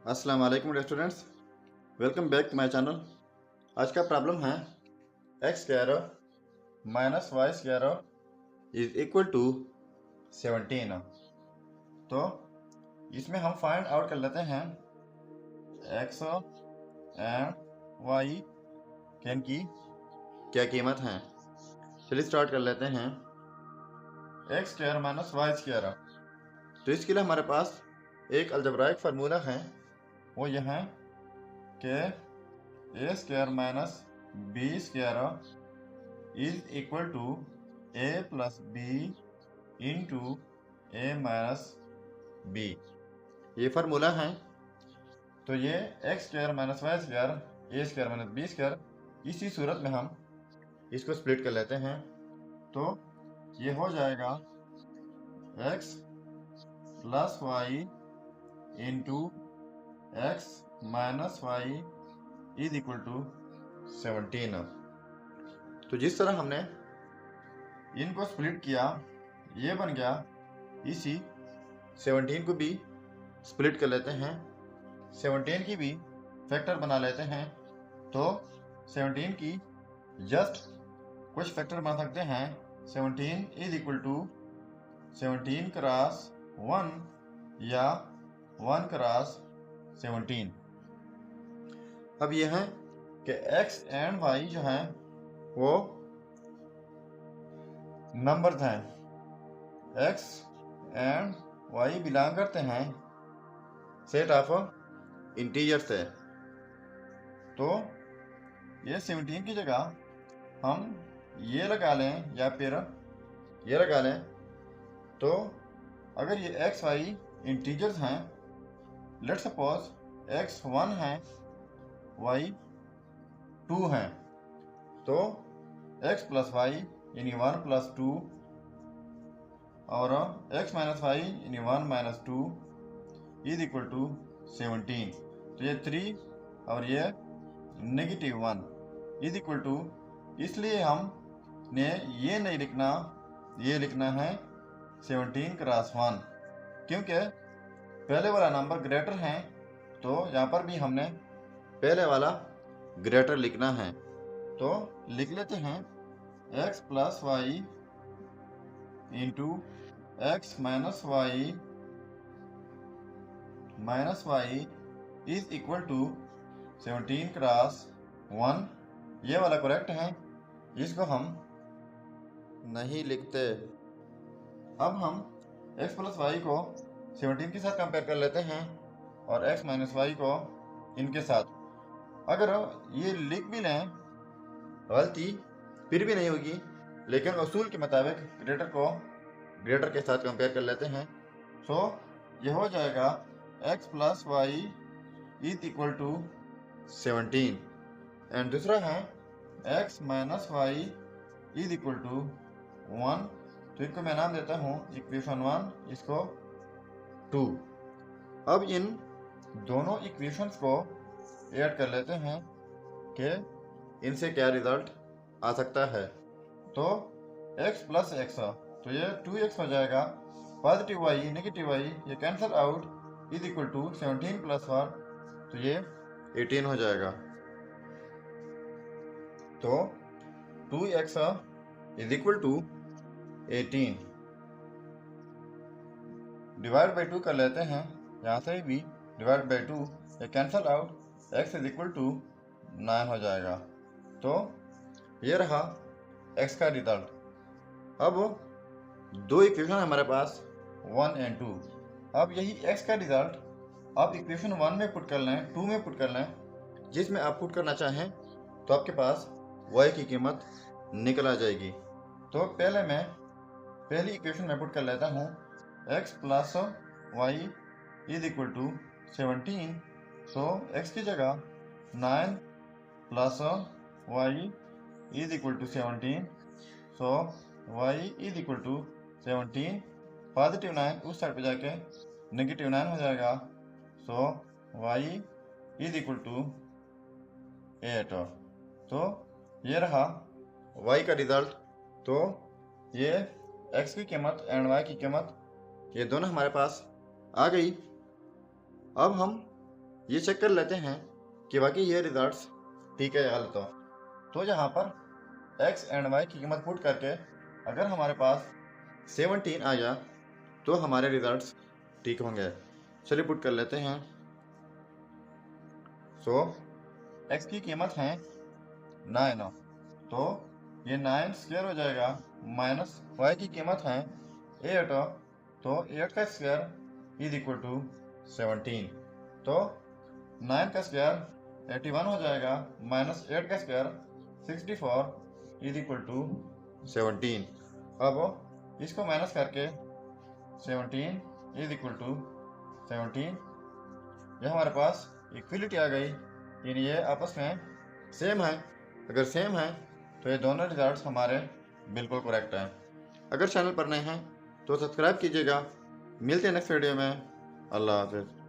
अस्सलाम वालेकुम students, welcome back to my channel. आज का प्रॉब्लम है x square minus Y square is equal to 17। तो इसमें हम फाइंड आउट कर लेते हैं एक्स एंड वाई की क्या कीमत है। चलिए स्टार्ट कर लेते हैं। X square minus Y square, तो इसके लिए हमारे पास एक अलजेब्राइक फार्मूला है, वो यह है कि A square minus B square is equal to A plus B into A minus B. ये फार्मूला है। तो ये X square minus Y square A square minus B square, इसी सूरत में हम इसको स्प्लिट कर लेते हैं। तो ये हो जाएगा x plus y into x minus y is equal to 17। तो जिस तरह हमने इनको स्प्लिट किया, ये बन गया। इसी 17 को भी स्प्लिट कर लेते हैं, 17 की भी फैक्टर बना लेते हैं। तो 17 की जस्ट कुछ फैक्टर बना सकते हैं। 17 इज इक्वल टू 17 क्रॉस 1 या 1 क्रॉस 17। अब यह है कि एक्स एंड वाई जो है वो नंबर्स हैं। एक्स एंड वाई बिलोंग करते हैं सेट ऑफ इंटीजर से। तो ये 17 की जगह हम ये लगा लें या फिर ये लगा लें। तो अगर ये एक्स वाई इंटीजर्स हैं, लेट सपोज एक्स 1 है वाई 2 है, तो एक्स प्लस वाई यानी 1 प्लस 2 और एक्स माइनस वाई यानी 1 माइनस 2 इज इक्वल टू 17। तो ये 3 और ये -1 इज इक्वल टू, इसलिए हम ने ये नहीं लिखना, ये लिखना है 17 क्रॉस 1, क्योंकि पहले वाला नंबर ग्रेटर है। तो यहाँ पर भी हमने पहले वाला ग्रेटर लिखना है। तो लिख लेते हैं x plus y into x minus y is equal to 17 cross 1। ये वाला करेक्ट है, इसको हम नहीं लिखते। अब हम x प्लस वाई को 17 के साथ कंपेयर कर लेते हैं और x माइनस वाई को इनके साथ। अगर ये लिख भी लें, गलती फिर भी नहीं होगी, लेकिन उसूल के मुताबिक ग्रेटर को ग्रेटर के साथ कंपेयर कर लेते हैं। सो ये हो जाएगा x plus y is equal to 17 and दूसरा है x minus y is equal to 1। तो इनको मैं नाम देता हूँ इक्वेशन 1, इसको 2। अब इन दोनों इक्वेशंस को ऐड कर लेते हैं कि इनसे क्या रिजल्ट आ सकता है। तो x प्लस एक्स, तो ये 2x हो जाएगा। पॉजिटिव वाई नेगेटिव वाई ये cancel out is equal to 17 plus 1, तो ये 18 हो जाएगा। तो 2x is equal to 18 divide by 2 कर लेते हैं। यहाँ से भी डिवाइड बाई 2 ये cancel out, x is equal to 9 हो जाएगा। तो ये रहा x का रिजल्ट। अब दो इक्वेशन है हमारे पास 1 एंड 2। अब यही x का रिजल्ट आप इक्वेशन 1 में पुट कर लें, 2 में पुट कर लें, जिसमें आप पुट करना चाहें, तो आपके पास y की कीमत निकल आ जाएगी। तो पहली इक्वेशन में पुट कर लेता हूँ x plus y is equal to 17। So x की जगह 9 plus y is equal to 17। So y is equal to 17, positive 9 उस साइड पे जाके -9 हो जाएगा। So y is equal to 8। तो ये रहा y का रिजल्ट। तो ये x की कीमत एंड y की कीमत ये दोनों हमारे पास आ गई। अब हम ये चेक कर लेते हैं कि बाकी ये रिजल्ट्स ठीक है या गलत हो। तो यहाँ पर x एंड y की कीमत पुट करके अगर हमारे पास 17 आ गया तो हमारे रिजल्ट्स ठीक होंगे। चलिए पुट कर लेते हैं। सो x की कीमत है 9, तो ये 9 स्क्वायर हो जाएगा, माइनस y की कीमत है 8, तो 8 का स्क्वायर इज इक्वल टू 17, तो 9 का स्क्वायर 81 हो जाएगा, माइनस 8 का स्क्वायर 64 इज इक्वल टू 17। अब इसको माइनस करके 17 इज इक्वल टू 17, यह हमारे पास इक्वलिटी आ गई, यानी ये आपस में सेम है। अगर सेम है तो ये दोनों रिजल्ट्स हमारे बिल्कुल करेक्ट हैं। अगर चैनल पर नए हैं तो सब्सक्राइब कीजिएगा। मिलते हैं नेक्स्ट वीडियो में। अल्लाह हाफिज़।